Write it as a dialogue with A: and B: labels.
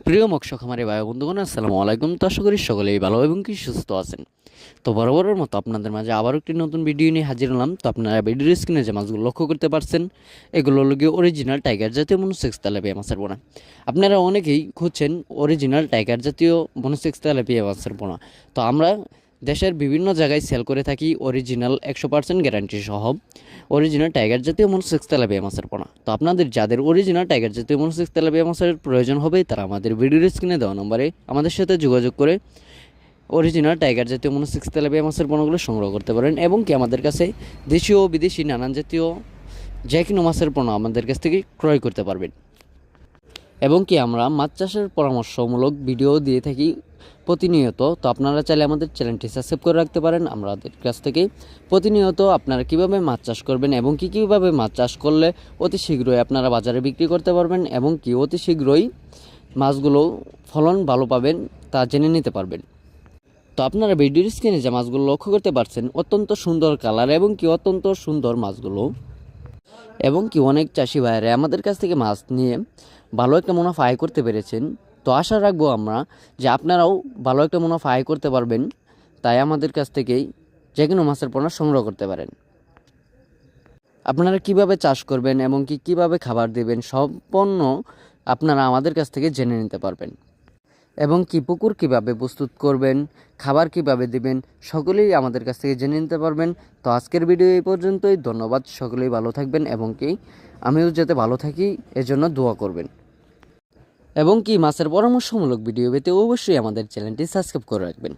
A: প্রিয় মৎস্য খামারি ভাই বন্ধুগণ, আসসালামু আলাইকুম। তো আশা করি সকলেই ভালো এবং কি সুস্থ আছেন। তো বরাবরের মতো আপনাদের মাঝে আবারও একটি নতুন ভিডিও নিয়ে হাজির হলাম। তো আপনারা ভিডিওর স্ক্রিনে যে মাছগুলো লক্ষ্য করতে পারছেন, এগুলো হলো গিয়ে অরিজিনাল টাইগার জাতীয় মনোসেক্স তেলাপিয়া মাছের পোনা। আপনারা অনেকেই খুঁজছেন অরিজিনাল টাইগার জাতীয় মনোসেক্স তেলাপিয়া মাছের পোনা। তো আমরা দেশের বিভিন্ন জায়গায় সেল করে থাকি অরিজিনাল 100% গ্যারান্টি সহ অরিজিনাল টাইগার জাতীয় মনোসেক্স তেলাপিয়া মাছের পোনা। তো আপনাদের যাদের অরিজিনাল টাইগার জাতীয় মনোসেক্স তেলাপিয়া মাছের প্রয়োজন হবে, তারা আমাদের ভিডিওর স্ক্রিনে দেওয়া নম্বরে আমাদের সাথে যোগাযোগ করে অরিজিনাল টাইগার জাতীয় মনোসেক্স তেলাপিয়া মাছের পোনাগুলো সংগ্রহ করতে পারেন। এবং কি আমাদের কাছে দেশীয় ও বিদেশি নানান জাতীয় যে কোনো মাছের পোনা আমাদের কাছ থেকে ক্রয় করতে পারবেন। এবং কি আমরা মাছ চাষের পরামর্শমূলক ভিডিও দিয়ে থাকি প্রতিনিয়ত। তো আপনারা চাইলে আমাদের চ্যানেলটি সাবস্ক্রাইব করে রাখতে পারেন। আমাদের কাছ থেকে প্রতিনিয়ত আপনারা কিভাবে মাছ চাষ করবেন এবং কীভাবে মাছ চাষ করলে অতি শীঘ্রই আপনারা বাজারে বিক্রি করতে পারবেন এবং কি অতি শীঘ্রই মাছগুলো ফলন ভালো পাবেন তা জেনে নিতে পারবেন। তো আপনারা ভিডিওর স্ক্রিনে যে মাছগুলো লক্ষ্য করতে পারছেন, অত্যন্ত সুন্দর কালার এবং কি অত্যন্ত সুন্দর মাছগুলো। এবং কি অনেক চাষি ভাইয়েরা আমাদের কাছ থেকে মাছ নিয়ে ভালো একটা মুনাফা আয় করতে পেরেছেন। তো আশা রাখবো আমরা যে আপনারাও ভালো একটা মুনাফা আয় করতে পারবেন, তাই আমাদের কাছ থেকেই যে কোনো মাছের পোনা সংগ্রহ করতে পারেন। আপনারা কিভাবে চাষ করবেন এবং কীভাবে খাবার দেবেন সম্পূর্ণ আপনারা আমাদের কাছ থেকে জেনে নিতে পারবেন। এবং কি পুকুর কীভাবে প্রস্তুত করবেন, খাবার কিভাবে দিবেন, সকলেই আমাদের কাছ থেকে জেনে নিতে পারবেন। তো আজকের ভিডিও এই পর্যন্তই। ধন্যবাদ। সকলেই ভালো থাকবেন এবং কি আমিও যাতে ভালো থাকি এজন্য দোয়া করবেন। এবং কি মাছের পরামর্শমূলক ভিডিও পেতে অবশ্যই আমাদের চ্যানেলটি সাবস্ক্রাইব করে রাখবেন।